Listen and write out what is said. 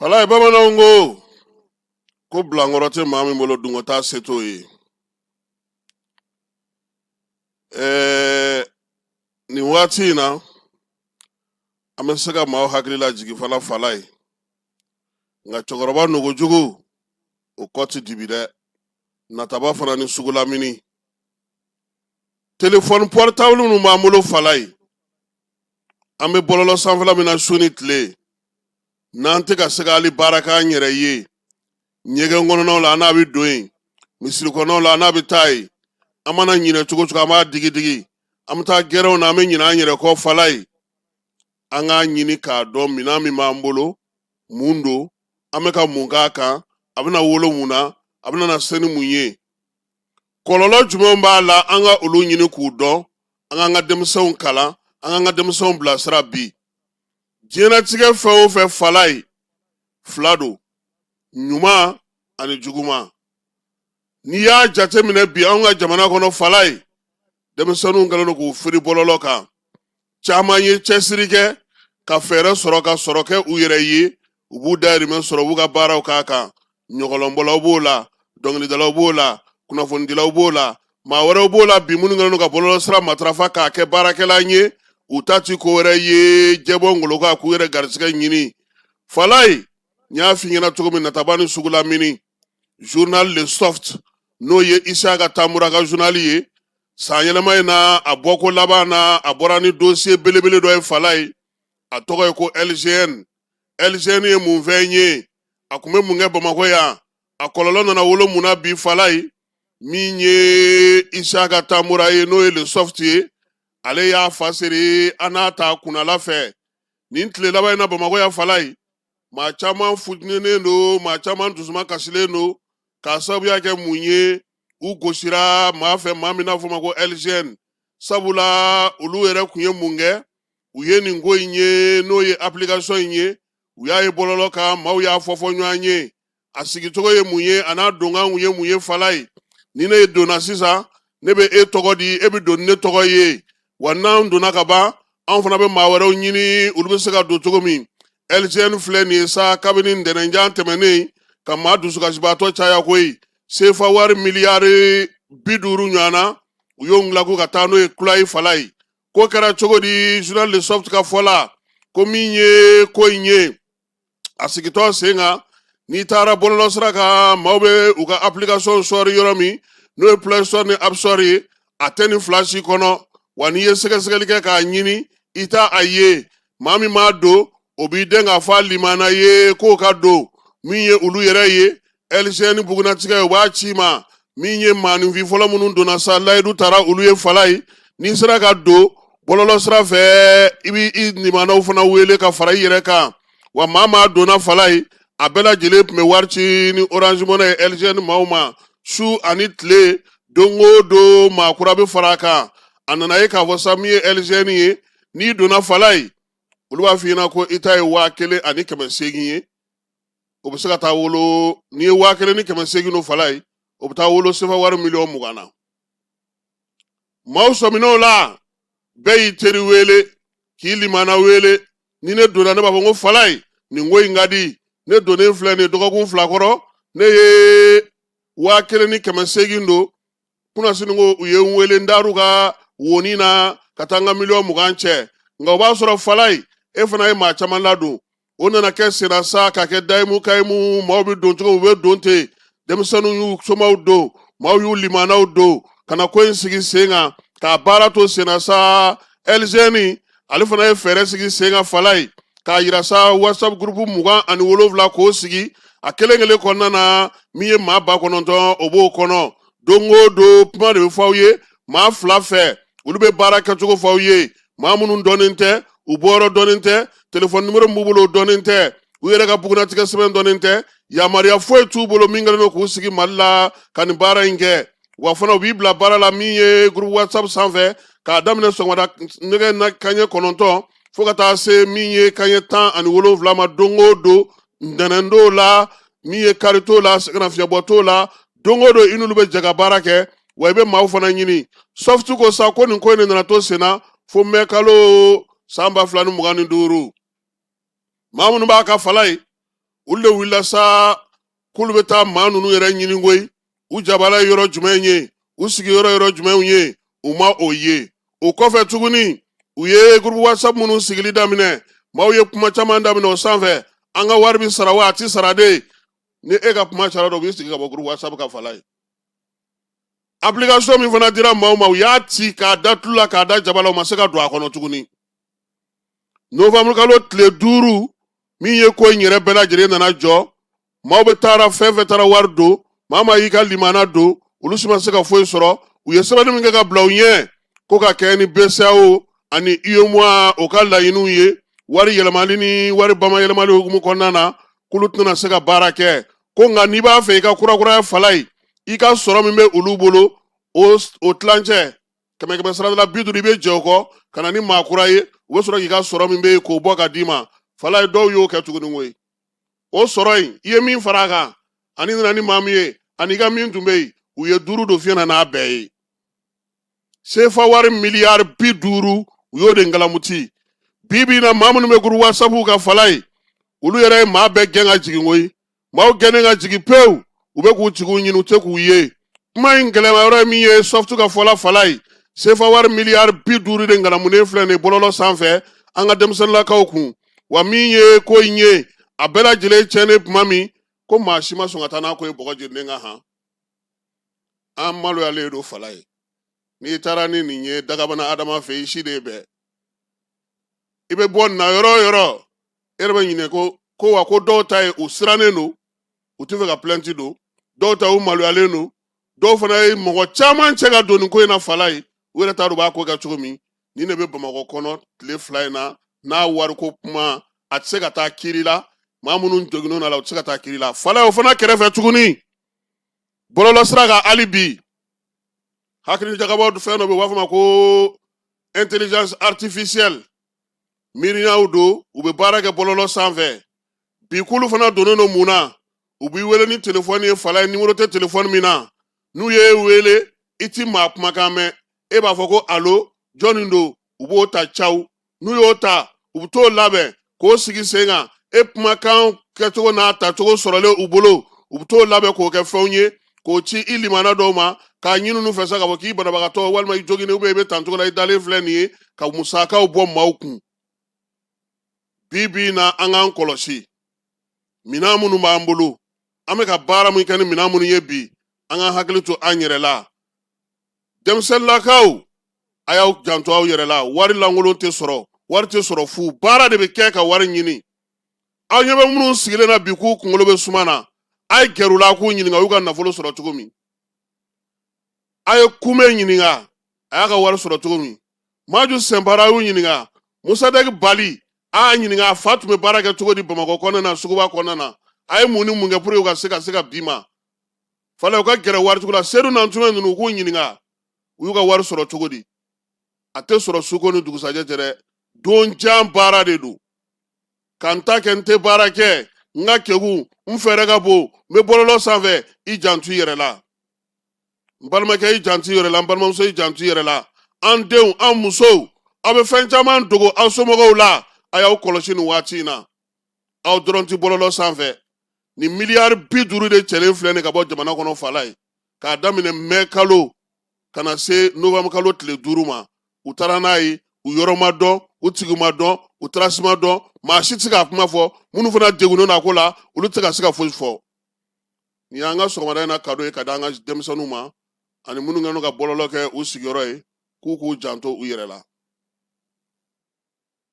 Hala ibama na ungo ko blangorote mami molo dungota seto ye. Ni wati na ameseka mao hakilila jigi fana falai. Nga chokoroba nugo jugu ukoti dibide. Nataba fana ni sugula mini. Telefone portable nu mamulo falai. Ame bololo sanfala mina shuni tle. Nante ka seka ali baraka nyere ye. Nyege ngono la anabi doing. Misiri kono la anabi tai. Amana nyine chugo chugo ama digi digi. Amta gero na ame nyina nyere ko falai. Anga nyini ka do minami mambolo. Mundo. Ame ka munga ka. Abina wolo muna. Abina na seni munye. Kololo jumomba la anga ulu nyini kudo. Anga demson kala. Anga demson blasra bi. Jena tige fe fe falai. Flado. Nyuma ani juguma. Ni ya jate mine bi anga jamana kono falai. Demsonu ngalono ku firi bololo ka. Chama ye chesirike ka fere soroka soroke uyere ye. Ubu dairi men soro buga bara ukaka. Nyogolombola ubola. Donglidala ubola. Kunafondila ubola. Ma were ubola bimunu ngalono ka bololo sra matrafa ka ke barake la nye. Utati kowere ye jebo ngoloka kuyere garsike nyini. Falai. Nya fingena tukomi natabani sugula mini. Journal Le Soft. No ye Ishaga Tamuraga journali ye. Sanyelema na aboko laba na aborani dossier belebele do e falai. Atoko ko LGN. LGN ye munvenye. Akume munge Bamako ya. Akololo na wolo muna bi falai. Minye Ishaga Tamura ye no ye Le Soft ye. Ale ya fasiri anata kuna lafe. Nintle laba na Bamako ya falai. Ma chaman futnene no, ma chaman dusuma kasile no. Kasabu yake munye. U gosira ma fe mamina foma ko LGN sabula ulu ere kunye munge uye ni ngo inye no ye application inye uya ye bololo ka ma uya fofo nyanye asigitoko ye munye ana donga unye munye falai nine ye dona sisa nebe e togo di ebi don ne togo ye wana dona ka ba an fana be ma were nyini ulu be se ka do togo mi LGN fle ni sa kabini ndenenjan temene ka ma dusu ka sibato chaya koi sefa wari miliyari biduru nyana uyong lagu katano e kulai falai ko kera chogo di journal Le Soft ka fola ko minye ko inye asigito senga ni tara bololo sraka maube uka application sori yoromi no Play Store ni App Store ateni flashi kono wani ye sege ka nyini ita aye mami ma do obi denga fa limana ye ko ka do minye ulu yere ye LGN buguna tika wachima minye manu vi fola munun dona sala du tara ulu ye falai ni sera ka do bololo sra fe ibi ni mana ufana wele ka fara yere ka wa mama dona falai abela jele me warchi ni Orange Money LGN mauma shu anitle dongo do makura be faraka anana ye ka vosa miye LGN ye ni dona falai uluwa fina ko itaye wa kele ani kemesegi ye obisaka ta wolo ni wakele ni kemesegi no falai obta wolo sefa war million mugana mauso mino la beyi teri wele kili mana wele ni ne dona ne babongo falai ni ngoi ngadi ne dona fle ne dogo flakoro ne ye wakele ni kemesegi ndo kuna siningo uye wele ndaruga wonina katanga million muganche nga ba soro falai e fana e ma chaman ladu ona na ke sina sa ka ke daimu kaimu mawbi don tugo we donte dem sanu yu soma do maw yu limana do kana ko sigi senga ka barato sina sa LGN ali fana e fere sigi senga falai ka yira sa WhatsApp group muga ani wolovla ko sigi akelengele konna na miye ma ba kono to obo kono dongo do puma de fawye ma flafe ulube baraka tugo fawye ma munun doninte uboro doninte telefon numero mubulo doninte uyere ka buguna tika semen doninte ya maria foi tubulo mingale no kusigi malla kan bara inge wa fona bibla bara la miye groupe WhatsApp sanve ka damne so wada nege na kanye kononto fokata se miye kanye tan ani wolo vlama dongo do ndanendo la miye karito la sekana fia boto la dongo do inulube jaga barake webe ma fona nyini soft ko sa ko nin ko ne na to sena fo mekalo samba flanu mugani duru mamunu ba ka falai olu le wulila sa k'olu bɛ taa maa ninnu yɛrɛ ɲini koyi u jabala yɔrɔ jumɛn ye u sigiyɔrɔ jumɛnw ye u ma o ye o kɔfɛ tuguni u ye groupe whatsapp minnu sigili daminɛ maaw ye kuma caman daminɛ o sanfɛ an ka wari bi sara wa a ti sara de ni e ka kuma cayara dɔ u b'i sigi ka bɔ groupe whatsapp ka fala ye application min fana dira maaw ma u y'a ci k'a da tulu la k'a da jaba la u ma se ka don a kɔnɔ tuguni novembre kalo tile 5 min ye ko in yɛrɛ bɛɛ lajɛlen nana jɔ maaw bɛ taara fɛn fɛn taara wari don maa maa y'i ka limana don olu si ma se ka foyi sɔrɔ u ye sɛbɛnni min kɛ ka bila u ɲɛ ko ka kɛ ni BCEAO ani UEMOA o ka laɲiniw ye wari yɛlɛmali ni wari bamayɛlɛmali hukumu kɔnɔna na k'olu tɛna se ka baara kɛ ko nka n'i b'a fɛ i ka kurakuraya fala ye i ka sɔrɔ min bɛ olu bolo o tilancɛ kɛmɛ sara la 50 i bɛ jɛ o kɔ ka na ni maa kura ye u bɛ sɔrɔ k'i ka sɔrɔ min bɛ k'o bɔ ka d'i ma fala ye dɔw y'o kɛ tuguni koyi o sɔrɔ in i ye min fara a kan ani nana ni maa min ye ani ka min tun bɛ yen u ye 5 don fiɲɛ na n'a bɛɛ ye sefa wari miliyari 50 u y'o de ngalamuti bibi na maa minnu bɛ groupe whatsapp ka fala ye olu yɛrɛ ye maa bɛɛ gɛn ka jigin koyi maaw gɛnnen ka jigin pewu u bɛ k'u jigiw ɲini u tɛ k'u ye kuma in gɛlɛma yɔrɔ ye min ye soft ka fɔla fala ye sefa wari miliyari 50 de ngalamunen filɛ nin bɔlɔlɔ sanfɛ an ka denmisɛnninlakaw kun wa min ye ko in ye a bɛɛ lajɛlen tiɲɛnen tuma min ko maa si ma sɔn ka taa n'a ko ye bɔgɔ jeninen ka han an maloyalen don fala ye n'i taara ni nin ye dagabana adama fɛ i si de bɛɛ i bɛ bɔ na yɔrɔ o yɔrɔ e yɛrɛ bɛ ɲinɛ ko wa ko dɔw ta ye u sirannen don u tɛ fɛ ka plainte don dɔw ta u maloyalen don dɔw fana ye mɔgɔ caman cɛ ka don nin ko in na fala ye u yɛrɛ t'a dɔn u b'a ko kɛ cogo min nin de bɛ bamakɔ kɔnɔ tile 2 in na n'a wari ko kuma a tɛ se ka taa kiiri la maa minnu joginn'o la u tɛ se ka taa kiiri la fala ye o fana kɛrɛfɛ tuguni bɔlɔlɔ sira kan hali bi hakili jagabɔ fɛn dɔ bɛ yen u b'a fɔ ma ko intelligence artificielle miiriyaw don u bɛ baara kɛ bɔlɔlɔ sanfɛ bi k'olu fana donnen don mun na u b'i wele ni telefɔni ye fala ye nimero tɛ telefɔni min na n'u ye wele i ti maa kumakan mɛn e b'a fɔ ko allo jɔnni don u b'o ta caw n'u y'o ta u bɛ t'o labɛn k'o sigi sen kan e kumakan kɛcogo n'a tacogo sɔrɔlen u bolo u bɛ t'o labɛn k'o kɛ fɛnw ye k'o ci i limana dɔw ma k'a ɲini olu fɛ sa k'a fɔ k'i banabagatɔ walima i joginnen i bɛ tancogo la i dalen filɛ nin ye ka musakaw bɔ maaw kun bi na an k'an kɔlɔsi minɛn minnu b'an bolo an bɛ ka baara min kɛ ni minɛn minnu ye bi an ka hakili to an yɛrɛ la denmisɛnninlakaw a y'aw janto aw yɛrɛ la wari lankolon tɛ sɔrɔ wari tɛ sɔrɔ fu baara de bɛ kɛ ka wari ɲini aw ɲɛ bɛ minnu sigilen na bi k'u kunkolo bɛ suma na a ye gɛrɛ u la k'u ɲininka u y'u ka nafolo sɔrɔ cogo min a ye kume ɲininka a y'a ka wari sɔrɔ cogo min maju sɛnbara y'u ɲininka musadɛki bali a y'a ɲininka a fa tun bɛ baara kɛ cogo di bamakɔ kɔnɔna na suguba kɔnɔna na a ye mun ni mun kɛ pour que u ka se ka bi ma fala u ka gɛrɛ waricogo la sedu nantunmɛ ninnu u k'u ɲininka u y'u ka wari sɔrɔ cogo di a tɛ sɔrɔ suko ni dugusajɛ tɛ dɛ don jan baara de don ka n ta kɛ n tɛ baara kɛ n ka kɛgun n fɛɛrɛ ka bon n bɛ bɔlɔlɔ sanfɛ i janto i yɛrɛ la n balimakɛ i janto i yɛrɛ la n balimamuso i janto i yɛrɛ la an denw an musow aw bɛ fɛn caman dogo aw somɔgɔw la a y'aw kɔlɔsi nin waati in na aw dɔrɔn tɛ bɔlɔlɔ sanfɛ nin miliyari 50 de cɛlen filɛ nin ka bɔ jamana kɔnɔ fala ye k'a daminɛ mai kalo ka na se novembre kalo tile 5 ma u taara n'a ye u yɔrɔ ma dɔn u tigi ma dɔn u tarasi ma dɔn maa si tɛ se ka kuma fɔ minnu fana degunnen don a ko la olu tɛ ka se ka foyi fɔ nin y'an ka sɔgɔmada in na kado ye ka di an ka denmisɛnninw ma ani minnu kɛlen don ka bɔlɔlɔ kɛ u sigiyɔrɔ ye k'u k'u janto u yɛrɛ la